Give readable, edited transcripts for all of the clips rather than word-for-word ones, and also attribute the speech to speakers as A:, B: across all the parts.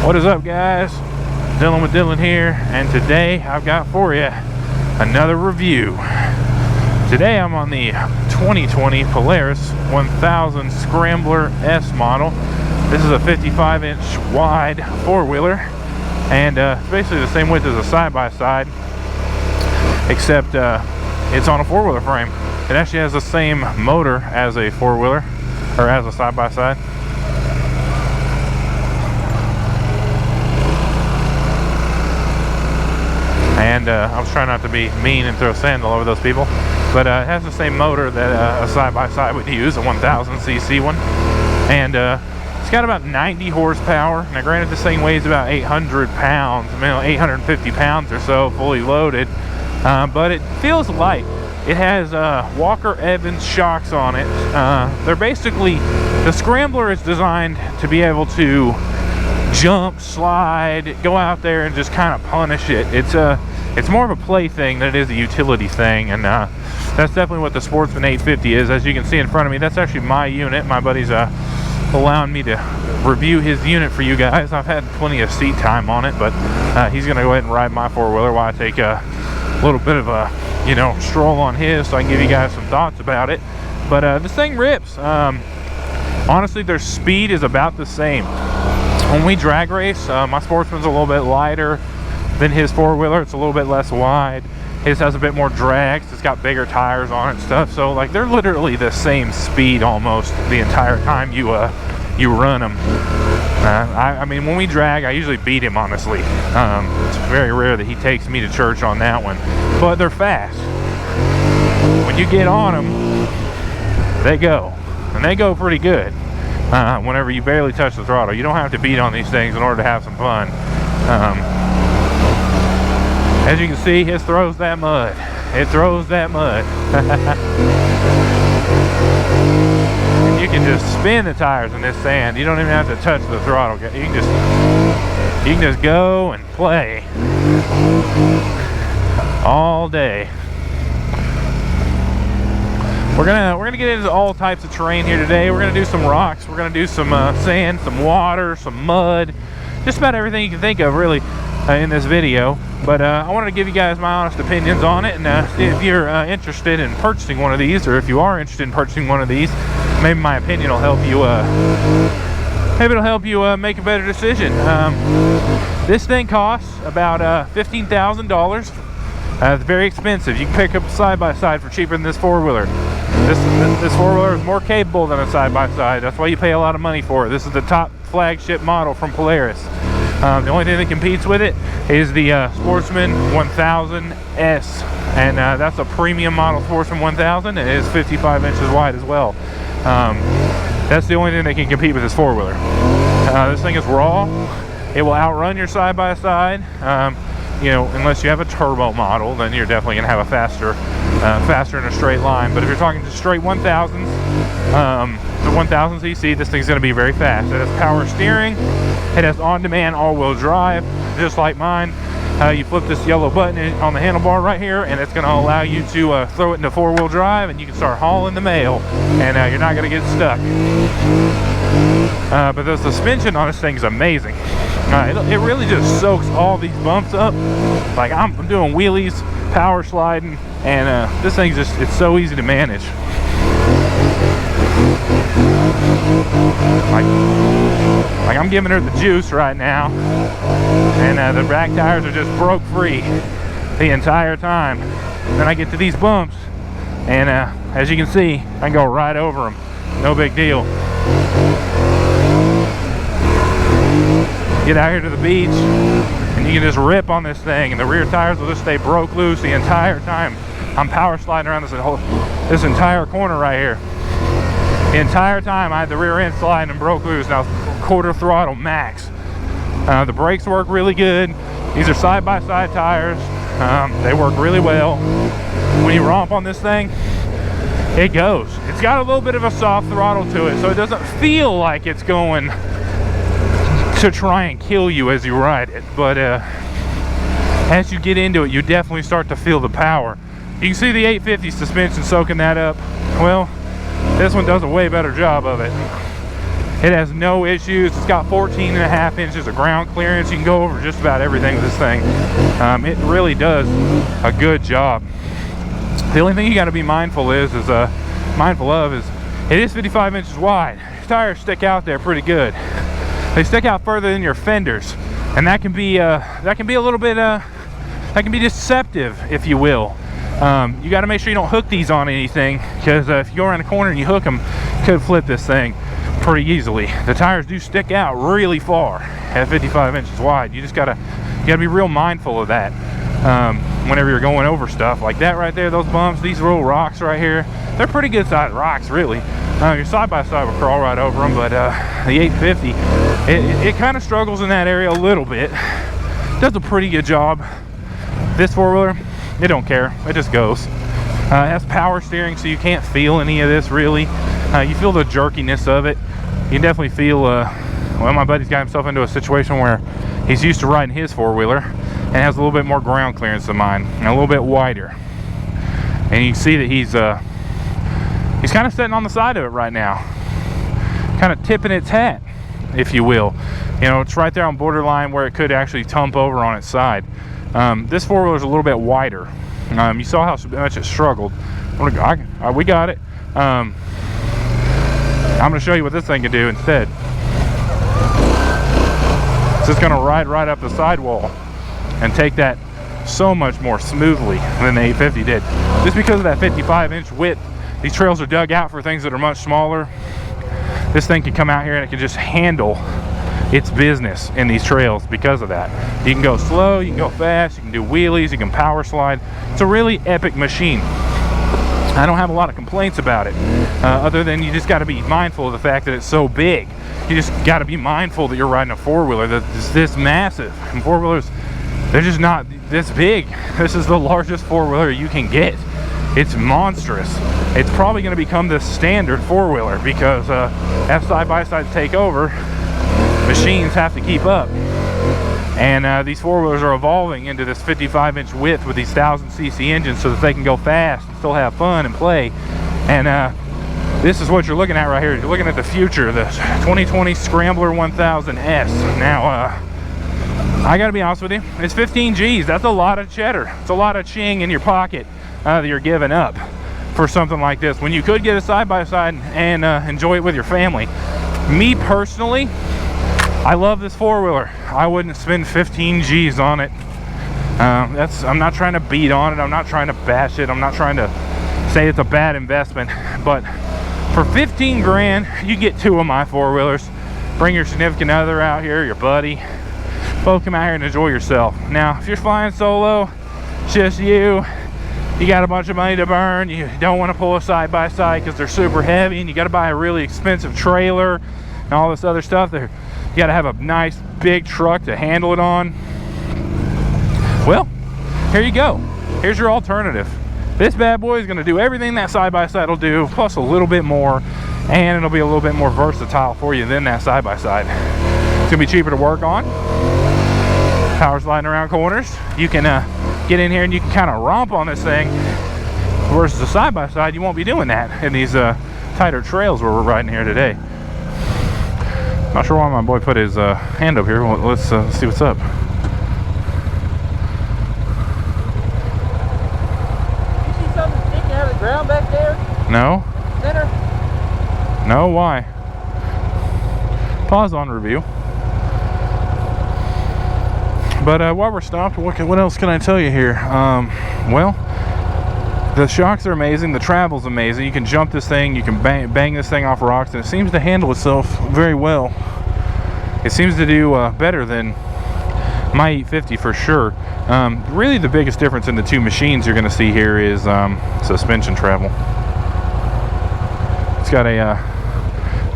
A: What is up, guys? Dylan with Dylan here, and today I've got for you another review. Today I'm on the 2020 Polaris 1000 Scrambler S model. This is a 55-inch wide four-wheeler, and it's basically the same width as a side-by-side, except it's on a four-wheeler frame. It actually has the same motor as a four-wheeler, or as a side-by-side. And I was trying not to be mean and throw sand all over those people, but it has the same motor that a side-by-side would use, a 1000cc one, and it's got about 90 horsepower. Now granted, this thing weighs about 800 pounds, 850 pounds or so, fully loaded, but it feels light. It has Walker Evans shocks on it. They're basically, the Scrambler is designed to be able to jump, slide, go out there and just kind of punish it. It's more of a play thing than it is a utility thing, and that's definitely what the Sportsman 850 is. As you can see in front of me, that's actually my unit. My buddy's allowing me to review his unit for you guys. I've had plenty of seat time on it, but he's gonna go ahead and ride my four-wheeler while I take a little bit of a stroll on his, so I can give you guys some thoughts about it. But this thing rips. Honestly, their speed is about the same. When we drag race, my Sportsman's a little bit lighter than his four-wheeler. It's a little bit less wide. His has a bit more drag. It's got bigger tires on it and stuff. So like, they're literally the same speed almost the entire time you run them. I mean, when we drag, I usually beat him, honestly. It's very rare that he takes me to church on that one, but they're fast. When you get on them, they go, and they go pretty good. Whenever you barely touch the throttle, you don't have to beat on these things in order to have some fun. As you can see, it throws that mud. It throws that mud. And you can just spin the tires in this sand. You don't even have to touch the throttle. You can just go and play all day. We're gonna get into all types of terrain here today. We're gonna do some rocks. We're gonna do some sand, some water, some mud, just about everything you can think of, really, in this video. But I wanted to give you guys my honest opinions on it, and see if you're interested in purchasing one of these, or if you are interested in purchasing one of these, maybe my opinion will help you. Maybe it'll help you make a better decision. This thing costs about $15,000. It's very expensive. You can pick up a side-by-side for cheaper than this four-wheeler. This four-wheeler is more capable than a side-by-side. That's why you pay a lot of money for it. This is the top flagship model from Polaris. The only thing that competes with it is the Sportsman 1000S, and that's a premium model Sportsman 1000. It is 55 inches wide as well. That's the only thing that can compete with this four-wheeler. This thing is raw. It will outrun your side-by-side. Unless you have a turbo model, then you're definitely gonna have a faster in a straight line. But if you're talking just straight 1000s, the 1000cc, this thing's gonna be very fast. It has power steering. It has on-demand all-wheel drive, just like mine. You flip this yellow button on the handlebar right here, and it's gonna allow you to throw it into four-wheel drive, and you can start hauling the mail, and you're not gonna get stuck. But the suspension on this thing is amazing. It really just soaks all these bumps up. Like, I'm doing wheelies, power sliding, and this thing's it's so easy to manage. Like I'm giving her the juice right now, and the back tires are just broke free the entire time. Then I get to these bumps, and as you can see, I can go right over them. No big deal. Get out here to the beach, and you can just rip on this thing, and the rear tires will just stay broke loose the entire time. I'm power sliding around this entire corner right here. The entire time I had the rear end sliding and broke loose. Now quarter throttle max. The brakes work really good. These are side-by-side tires. They work really well. When you romp on this thing, it goes. It's got a little bit of a soft throttle to it, so it doesn't feel like it's going to try and kill you as you ride it. But as you get into it, you definitely start to feel the power. You can see the 850 suspension soaking that up. Well, this one does a way better job of it. It has no issues. It's got 14.5 inches of ground clearance. You can go over just about everything with this thing. It really does a good job. The only thing you got to be mindful of is it is 55 inches wide. Your tires stick out there pretty good. They stick out further than your fenders, and that can be a little bit that can be deceptive, if you will. You got to make sure you don't hook these on anything, because if you go around the corner and you hook them, you could flip this thing pretty easily. The tires do stick out really far at 55 inches wide. You gotta be real mindful of that whenever you're going over stuff like that right there. Those bumps, these little rocks right here, they're pretty good sized rocks, really. Your side-by-side will crawl right over them, but the 850, it kind of struggles in that area a little bit. Does a pretty good job. This four-wheeler, it don't care, it just goes. It has power steering, so you can't feel any of this really. You feel the jerkiness of it. You can definitely feel, well, my buddy's got himself into a situation where he's used to riding his four-wheeler and has a little bit more ground clearance than mine and a little bit wider. And you can see that he's kind of sitting on the side of it right now, kind of tipping its hat, if you will. You know, it's right there on borderline where it could actually tump over on its side. This four-wheeler is a little bit wider. You saw how much it struggled. We got it. I'm going to show you what this thing can do instead. It's just going to ride right up the sidewall and take that so much more smoothly than the 850 did. Just because of that 55-inch width, these trails are dug out for things that are much smaller. This thing can come out here and it can just handle its business in these trails because of that. You can go slow, you can go fast, you can do wheelies, you can power slide. It's a really epic machine. I don't have a lot of complaints about it, other than you just got to be mindful of the fact that it's so big. You just got to be mindful that you're riding a four-wheeler that's this massive. And four-wheelers, they're just not this big. This is the largest four-wheeler you can get. It's monstrous. It's probably going to become the standard four-wheeler because as side-by-sides take over, machines have to keep up. And these four-wheelers are evolving into this 55-inch width with these 1000cc engines so that they can go fast and still have fun and play. And this is what you're looking at right here. You're looking at the future, the 2020 Scrambler 1000S. Now, I gotta be honest with you, it's 15 G's. That's a lot of cheddar. It's a lot of ching in your pocket that you're giving up for something like this, when you could get a side-by-side and enjoy it with your family. Me personally, I love this four-wheeler. I wouldn't spend 15 G's on it. I'm not trying to beat on it. I'm not trying to bash it. I'm not trying to say it's a bad investment. But for 15 grand, you get two of my four-wheelers. Bring your significant other out here, your buddy. Both come out here and enjoy yourself. Now, if you're flying solo, just you got a bunch of money to burn, you don't want to pull a side-by-side because they're super heavy, and you got to buy a really expensive trailer and all this other stuff there. You got to have a nice big truck to handle it on. Well, here you go. Here's your alternative. This bad boy is going to do everything that side-by-side will do, plus a little bit more, and it'll be a little bit more versatile for you than that side-by-side. It's going to be cheaper to work on. Power sliding around corners. You can get in here and you can kind of romp on this thing, versus the side-by-side, you won't be doing that in these tighter trails where we're riding here today. Not sure why my boy put his hand up here. Well, let's see what's up.
B: You see something sticking out of the ground back there?
A: No.
B: Center?
A: No, why? Pause on review. But while we're stopped, what else can I tell you here? Well, the shocks are amazing. The travel's amazing. You can jump this thing. You can bang this thing off rocks, and it seems to handle itself very well. It seems to do better than my 850 for sure. Really, the biggest difference in the two machines you're going to see here is suspension travel. It's got a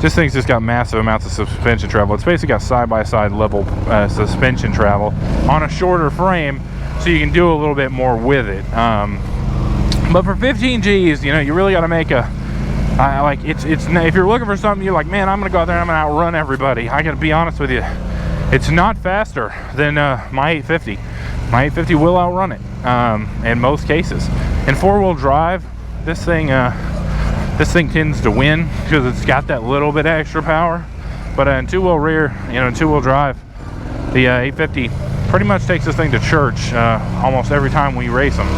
A: this thing's just got massive amounts of suspension travel. It's basically got side-by-side level suspension travel on a shorter frame, so you can do a little bit more with it. But for 15 G's, you know, you really got to make a like it's if you're looking for something, you're like, man, I'm gonna go out there and I'm gonna outrun everybody. I gotta be honest with you, it's not faster than my 850. My 850 will outrun it in most cases. In four-wheel drive, this thing tends to win because it's got that little bit extra power. But in two-wheel rear, you know, in two-wheel drive, the 850 pretty much takes this thing to church almost every time we race them.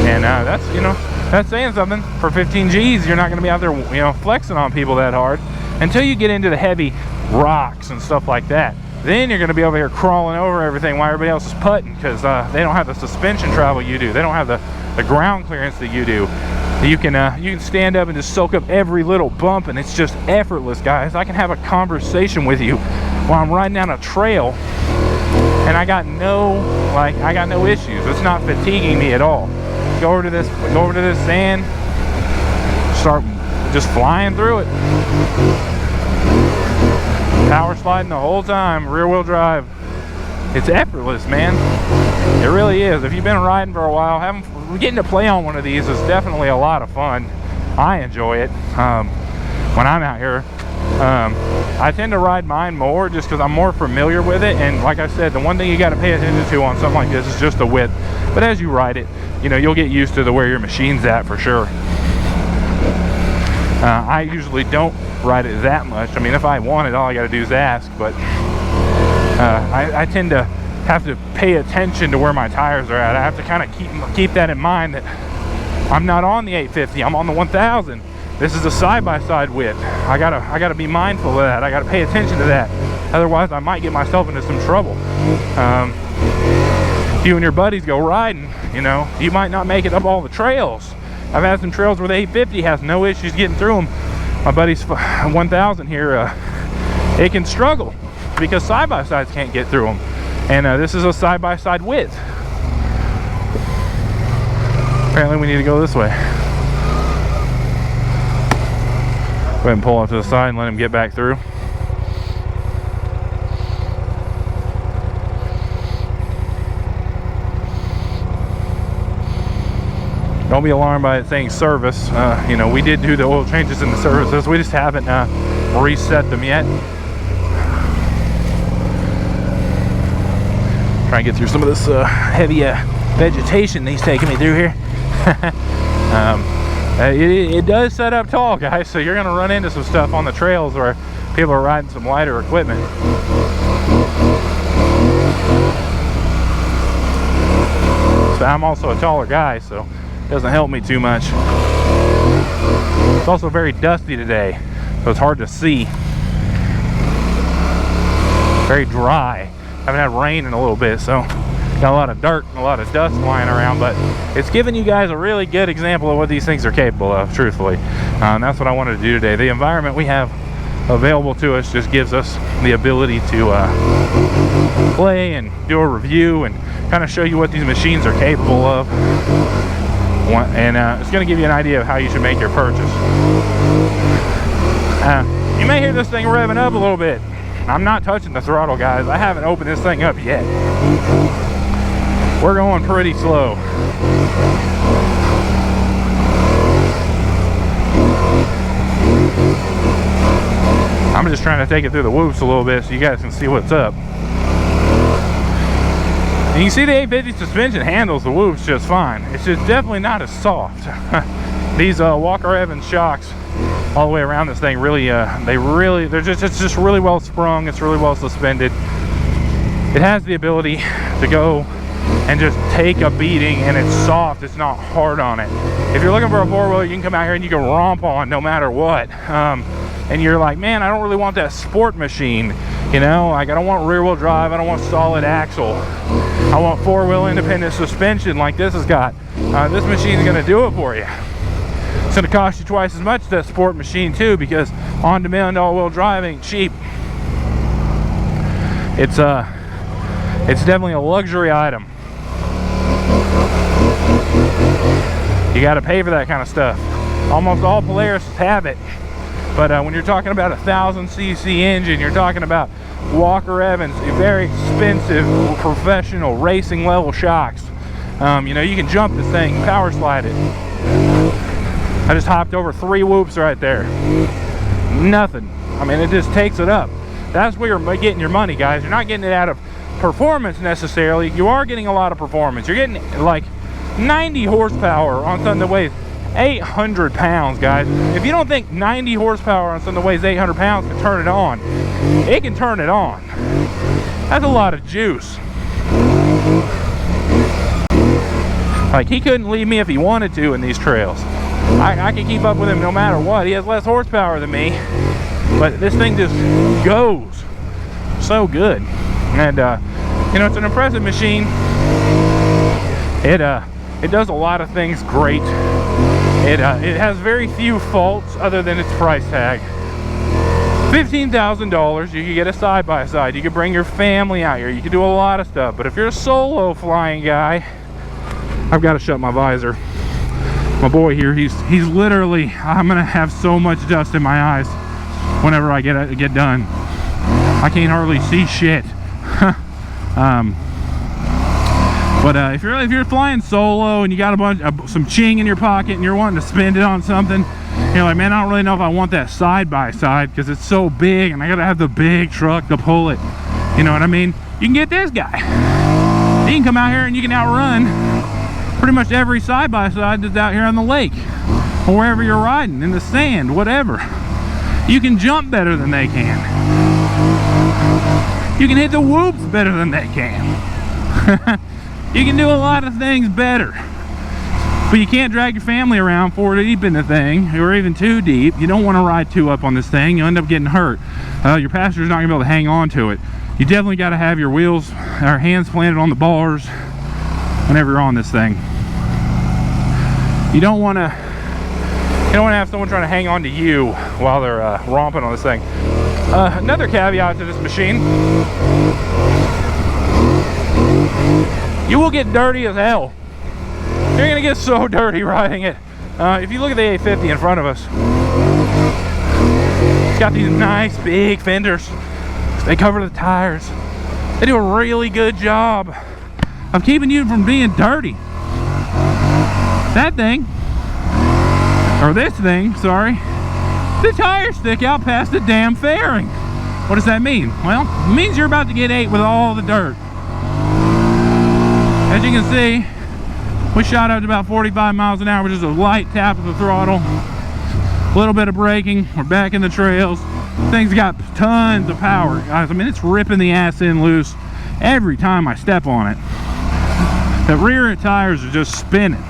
A: And that's, you know, that's saying something. For 15 G's, you're not going to be out there, you know, flexing on people that hard until you get into the heavy rocks and stuff like that. Then you're going to be over here crawling over everything while everybody else is putting, because they don't have the suspension travel you do. They don't have the ground clearance that you do. You can stand up and just soak up every little bump, and it's just effortless, guys. I can have a conversation with you while I'm riding down a trail, and I got no issues. It's not fatiguing me at all. Go over to this sand, start just flying through it. Power sliding the whole time, rear wheel drive. It's effortless, man. It really is. If you've been riding for a while, getting to play on one of these is definitely a lot of fun. I enjoy it when I'm out here. I tend to ride mine more just because I'm more familiar with it, and like I said, the one thing you got to pay attention to on something like this is just the width. But as you ride it, you know, you'll get used to where your machine's at for sure. I usually don't ride it that much. I mean, if I want it, all I got to do is ask, but I tend to have to pay attention to where my tires are at. I have to kind of keep that in mind, that I'm not on the 850, I'm on the 1000. This is a side-by-side width. I gotta be mindful of that. I gotta pay attention to that. Otherwise, I might get myself into some trouble. If you and your buddies go riding, you know, you might not make it up all the trails. I've had some trails where the 850 has no issues getting through them. My buddy's 1000 here, it can struggle because side-by-sides can't get through them. And this is a side-by-side width. Apparently we need to go this way. Go ahead and pull off to the side and let him get back through. Don't be alarmed by it saying service. You know, we did do the oil changes in the services. We just haven't reset them yet. Try and get through some of this heavy vegetation that he's taking me through here. It does set up tall, guys, so you're going to run into some stuff on the trails where people are riding some lighter equipment. So I'm also a taller guy, so it doesn't help me too much. It's also very dusty today, so it's hard to see. Very dry. I haven't had rain in a little bit, so got a lot of dirt and a lot of dust flying around, but it's giving you guys a really good example of what these things are capable of, truthfully. And that's what I wanted to do today. The environment we have available to us just gives us the ability to play and do a review and kind of show you what these machines are capable of. And it's going to give you an idea of how you should make your purchase. You may hear this thing revving up a little bit. I'm not touching the throttle, guys. I haven't opened this thing up yet. We're going pretty slow. I'm just trying to take it through the whoops a little bit so you guys can see what's up. And you can see the 850 suspension handles the whoops just fine. It's just definitely not as soft. These Walker Evans shocks all the way around this thing really, it's just really well sprung. It's really well suspended. It has the ability to go and just take a beating, and it's soft. It's not hard on it. If you're looking for a four-wheeler you can come out here and you can romp on no matter what. And you're like, man, I don't really want that sport machine. You know, like, I don't want rear-wheel drive. I don't want solid axle. I want four-wheel independent suspension like this has got. This machine is going to do it for you. It's going to cost you twice as much as that sport machine too, because on-demand all-wheel drive ain't cheap. It's definitely a luxury item. You got to pay for that kind of stuff. Almost all Polaris have it, but when you're talking about a 1000cc engine, you're talking about Walker Evans, very expensive professional racing level shocks. You know, you can jump this thing, power slide it. I just hopped over 3 whoops right there. Nothing. I mean, it just takes it up. That's where you're getting your money, guys. You're not getting it out of performance necessarily. You are getting a lot of performance. You're getting like 90 horsepower on something that weighs 800 pounds, guys. If you don't think 90 horsepower on something that weighs 800 pounds can turn it on, it can turn it on. That's a lot of juice. Like, he couldn't leave me if he wanted to in these trails. I can keep up with him no matter what. He has less horsepower than me, but this thing just goes so good. And you know, it's an impressive machine. It does a lot of things great. It has very few faults other than its price tag. $15,000, you could get a side-by-side. You could bring your family out here. You could do a lot of stuff. But if you're a solo flying guy, I've got to shut my visor. My boy here, he's literally, I'm gonna have so much dust in my eyes whenever I get done. I can't hardly see shit. But if you're flying solo and you got a bunch of some ching in your pocket and you're wanting to spend it on something, you're like, man, I don't really know if I want that side-by-side because it's so big and I gotta have the big truck to pull it. You know what I mean? You can get this guy. He can come out here and you can outrun pretty much every side-by-side that's out here on the lake or wherever you're riding, in the sand, whatever. You can jump better than they can. You can hit the whoops better than they can. You can do a lot of things better. But you can't drag your family around 4 deep in the thing, or even 2 deep. You don't want to ride 2 up on this thing. You'll end up getting hurt. Your passenger's not going to be able to hang on to it. You definitely got to have your wheels or hands planted on the bars whenever you're on this thing. You don't want to have someone trying to hang on to you while they're romping on this thing. Another caveat to this machine: you will get dirty as hell. You're gonna get so dirty riding it. If you look at the 850 in front of us, it's got these nice big fenders. They cover the tires. They do a really good job of keeping you from being dirty. That thing, or this thing, sorry, the tires stick out past the damn fairing. What does that mean? Well, it means you're about to get ate with all the dirt. As you can see, we shot up to about 45 miles an hour, which is a light tap of the throttle, a little bit of braking. We're back in the trails. Thing's got tons of power, guys. I mean, it's ripping the ass end loose every time I step on it. The rear tires are just spinning.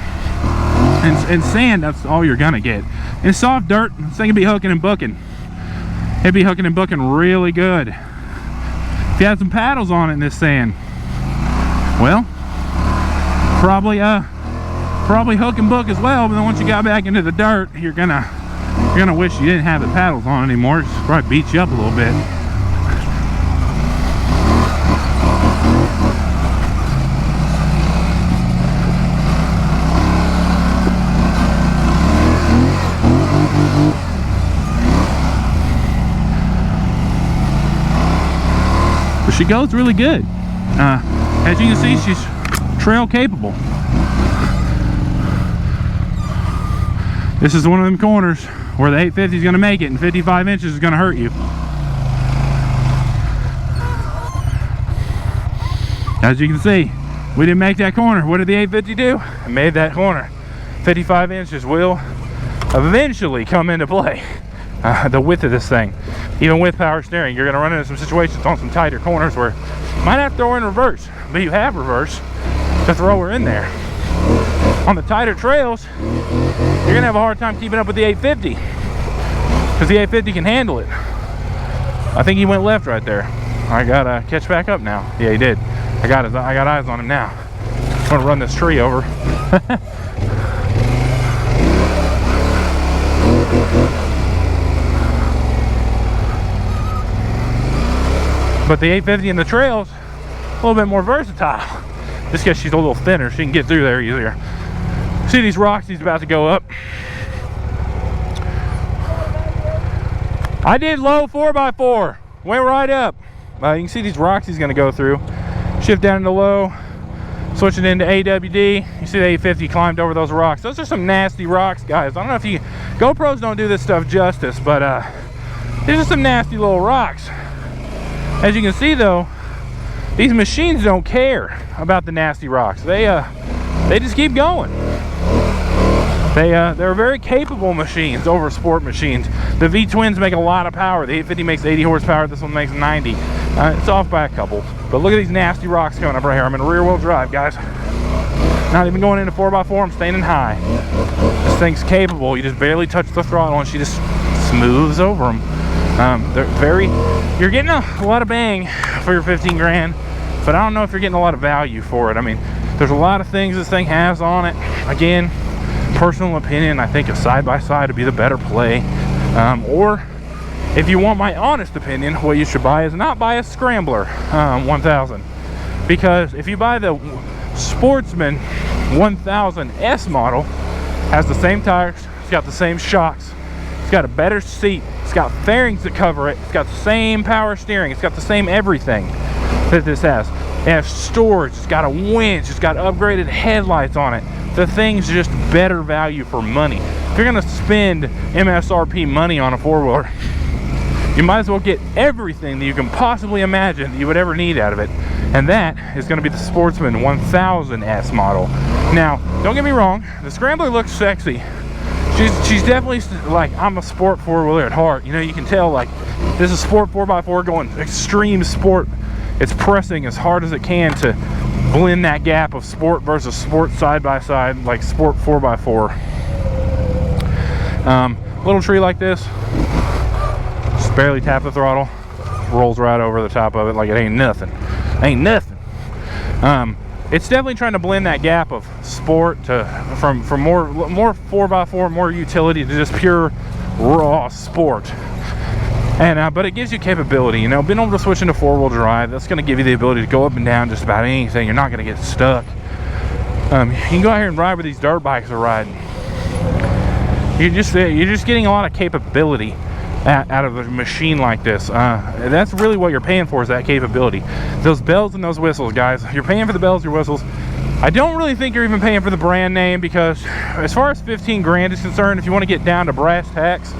A: And sand, that's all you're gonna get. In soft dirt, this thing could be hooking and booking. It'd be hooking and booking really good. If you had some paddles on it in this sand, well, probably hook and book as well. But then once you got back into the dirt, you're gonna wish you didn't have the paddles on anymore. It's probably beat you up a little bit. But she goes really good. As you can see, she's trail capable. This is one of them corners where the 850 is going to make it and 55 inches is going to hurt you. As you can see, we didn't make that corner. What did the 850 do? It made that corner. 55 inches will eventually come into play. The width of this thing, even with power steering, you're going to run into some situations on some tighter corners where you might have to throw her in reverse, but you have reverse to throw her in there. On the tighter trails, you're going to have a hard time keeping up with the 850 because the 850 can handle it. I think he went left right there. I got to catch back up now. Yeah, he did. I got eyes on him now. I'm going to run this tree over. But the 850 in the trails, a little bit more versatile. Just because she's a little thinner, she can get through there easier. See these rocks he's about to go up? I did low 4x4, went right up. You can see these rocks he's gonna go through. Shift down into low, switching into AWD. You see the 850 climbed over those rocks. Those are some nasty rocks, guys. I don't know if GoPros don't do this stuff justice, but these are some nasty little rocks. As you can see though, these machines don't care about the nasty rocks. They just keep going. They're very capable machines over sport machines. The V-twins make a lot of power. The 850 makes 80 horsepower. This one makes 90. It's off by a couple. But look at these nasty rocks coming up right here. I'm in rear-wheel drive, guys. Not even going into 4x4. I'm staying in high. This thing's capable. You just barely touch the throttle and she just smooths over them. You're getting a lot of bang for your 15 grand, but I don't know if you're getting a lot of value for it. I mean, there's a lot of things this thing has on it. Again, personal opinion, I think a side-by-side would be the better play. Or if you want my honest opinion, what you should buy is not buy a Scrambler 1000, because if you buy the Sportsman 1000 S model, has the same tires, it's got the same shocks, it's got a better seat, it's got fairings that cover it, it's got the same power steering, it's got the same everything that this has. It has storage, it's got a winch, it's got upgraded headlights on it. The thing's just better value for money. If you're gonna spend MSRP money on a four-wheeler, you might as well get everything that you can possibly imagine that you would ever need out of it. And that is gonna be the Sportsman 1000 S model. Now, don't get me wrong, the Scrambler looks sexy. She's definitely like, I'm a sport four-wheeler at heart. You know, you can tell like, this is sport 4x4 going extreme sport. It's pressing as hard as it can to blend that gap of sport versus sport side-by-side, like sport 4x4. Little tree like this, just barely tap the throttle, rolls right over the top of it like it ain't nothing. Ain't nothing. It's definitely trying to blend that gap of sport to from more 4x4, more utility to just pure raw sport. And but it gives you capability, you know, being able to switch into four-wheel drive. That's going to give you the ability to go up and down just about anything. You're not going to get stuck. You can go out here and ride where these dirt bikes are riding. You're just getting a lot of capability out of a machine like this. That's really what you're paying for, is that capability. Those bells and those whistles, guys. You're paying for the bells, your whistles. I don't really think you're even paying for the brand name, because as far as 15 grand is concerned, if you want to get down to brass tacks,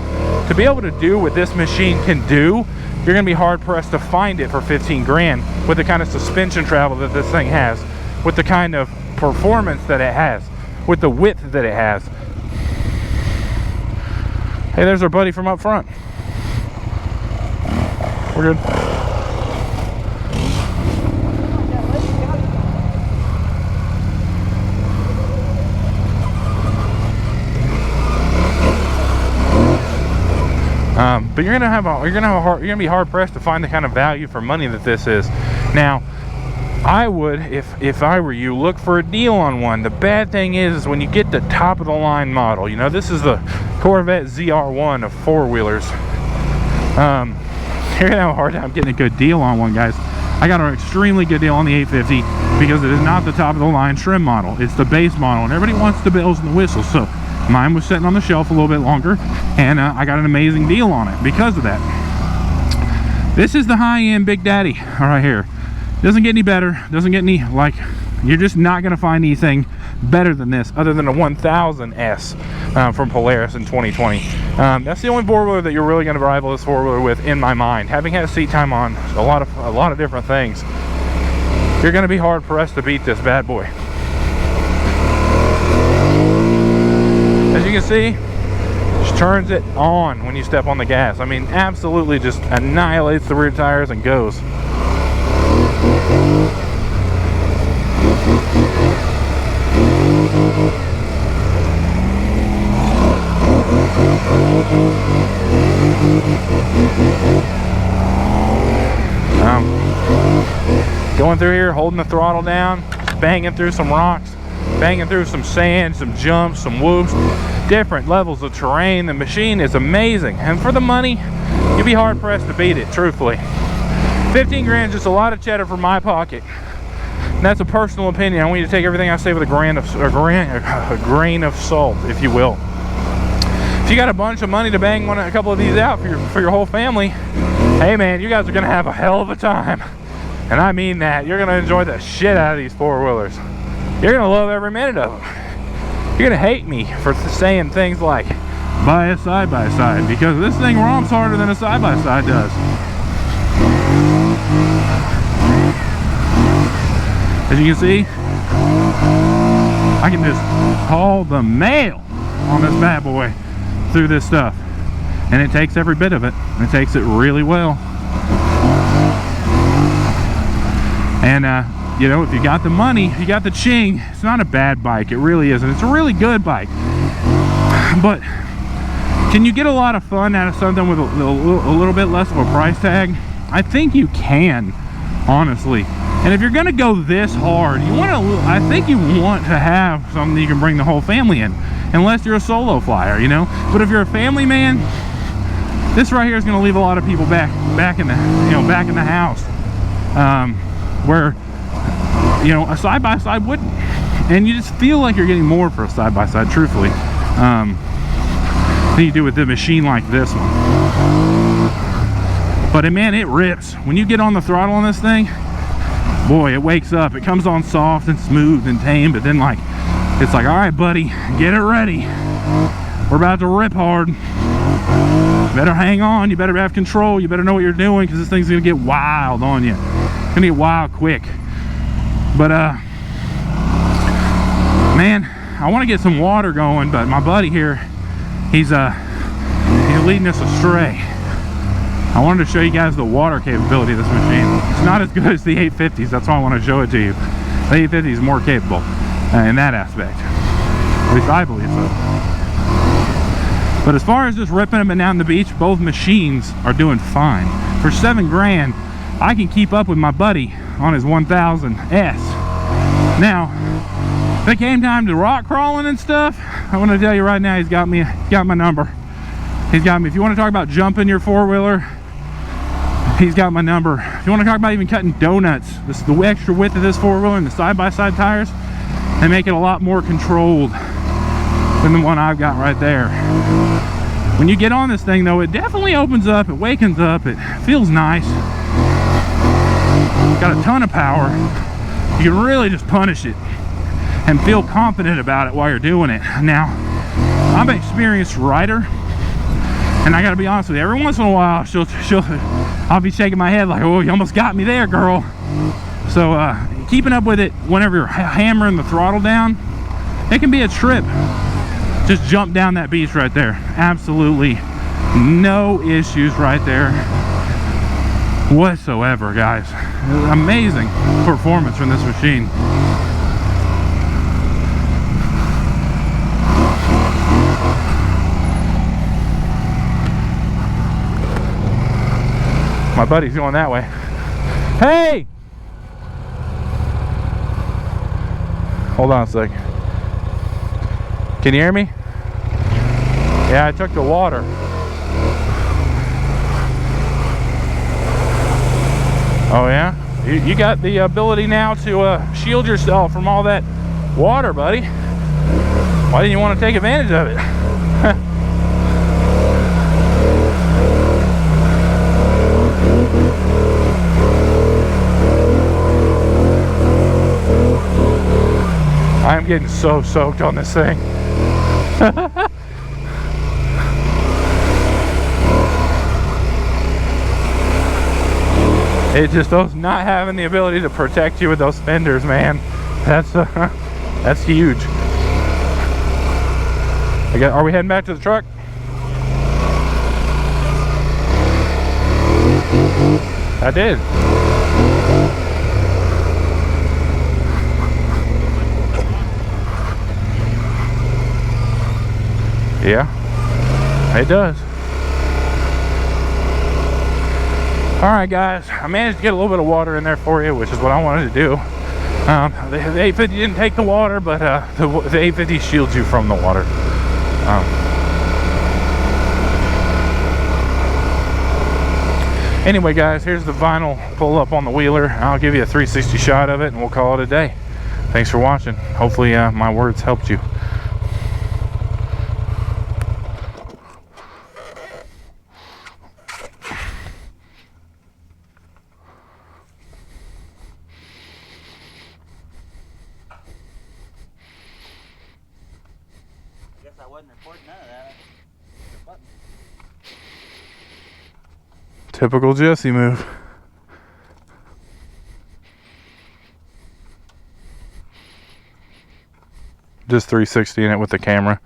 A: to be able to do what this machine can do, you're going to be hard pressed to find it for 15 grand with the kind of suspension travel that this thing has, with the kind of performance that it has, with the width that it has. Hey, there's our buddy from up front. We're good. But you're gonna be hard pressed to find the kind of value for money that this is. Now, I would, if I were you, look for a deal on one. The bad thing is when you get the top of the line model, you know, this is the Corvette ZR1 of four-wheelers. You're gonna have a hard time getting a good deal on one, guys. I got an extremely good deal on the 850 because it is not the top of the line trim model. It's the base model, and everybody wants the bells and the whistles. So mine was sitting on the shelf a little bit longer, and I got an amazing deal on it because of that. This is the high-end Big Daddy right here. Doesn't get any better, doesn't get any, like, you're just not gonna find anything better than this other than a 1000S from Polaris in 2020. That's the only four-wheeler that you're really gonna rival this four-wheeler with, in my mind. Having had seat time on a lot of different things, you're gonna be hard pressed to beat this bad boy. As you can see, just turns it on when you step on the gas. I mean, absolutely just annihilates the rear tires and goes. Going through here, holding the throttle down, banging through some rocks, banging through some sand, some jumps, some whoops, different levels of terrain. The machine is amazing, and for the money, you'd be hard pressed to beat it, truthfully. 15 grand is just a lot of cheddar for my pocket. And that's a personal opinion. I want you to take everything I say with a grain of salt, if you will. If you got a bunch of money to bang a couple of these out for your whole family, hey man, you guys are gonna have a hell of a time. And I mean that. You're gonna enjoy the shit out of these four-wheelers. You're gonna love every minute of them. You're gonna hate me for saying things like, buy a side-by-side, because this thing romps harder than a side-by-side does. As you can see, I can just haul the mail on this bad boy through this stuff, and it takes every bit of it. It takes it really well. And you know, if you got the money, if you got the ching, it's not a bad bike. It really isn't. It's a really good bike. But can you get a lot of fun out of something with a little bit less of a price tag? I think you can, honestly. And if you're gonna go this hard, I think you want to have something you can bring the whole family in, unless you're a solo flyer, you know. But if you're a family man, this right here is gonna leave a lot of people back in the house, where, you know, a side-by-side wouldn't. And you just feel like you're getting more for a side-by-side, truthfully, than you do with the machine like this one. But man, it rips. When you get on the throttle on this thing, boy, it wakes up. It comes on soft and smooth and tame, but then like, it's like, all right, buddy, get it ready. We're about to rip hard. You better hang on. You better have control. You better know what you're doing, because this thing's gonna get wild on you. It's gonna get wild quick. But man, I want to get some water going, but my buddy here, he's leading us astray. I wanted to show you guys the water capability of this machine. It's not as good as the 850s, that's why I want to show it to you. The 850 is more capable in that aspect. At least I believe so. But as far as just ripping them down the beach, both machines are doing fine. For $7 grand, I can keep up with my buddy on his 1000S. Now, if it came time to rock crawling and stuff, I want to tell you right now, he's got my number. He's got me. If you want to talk about jumping your four-wheeler, he's got my number. If you want to talk about even cutting donuts, the extra width of this four-wheeler and the side-by-side tires, they make it a lot more controlled than the one I've got right there. When you get on this thing though, it definitely opens up, it wakens up, it feels nice. It's got a ton of power. You can really just punish it and feel confident about it while you're doing it. Now, I'm an experienced rider, and I gotta be honest with you, every once in a while I'll be shaking my head like, oh, you almost got me there, girl. So keeping up with it whenever you're hammering the throttle down, it can be a trip. Just jump down that beach right there. Absolutely no issues right there whatsoever, guys. Amazing performance from this machine. My buddy's going that way. Hey! Hold on a sec. Can you hear me? Yeah, I took the water. Oh yeah? You got the ability now to shield yourself from all that water, buddy. Why didn't you want to take advantage of it? I'm getting so soaked on this thing. It just does not having the ability to protect you with those fenders, man. That's huge. Are we heading back to the truck? I did. Yeah, it does. All right, guys, I managed to get a little bit of water in there for you, which is what I wanted to do. The 850 didn't take the water, but the 850 shields you from the water. Anyway, guys, here's the vinyl pull up on the wheeler. I'll give you a 360 shot of it, and we'll call it a day. Thanks for watching. Hopefully my words helped you.
B: I wasn't recording none of that. The button.
A: Typical Jesse move. Just 360 in it with the camera.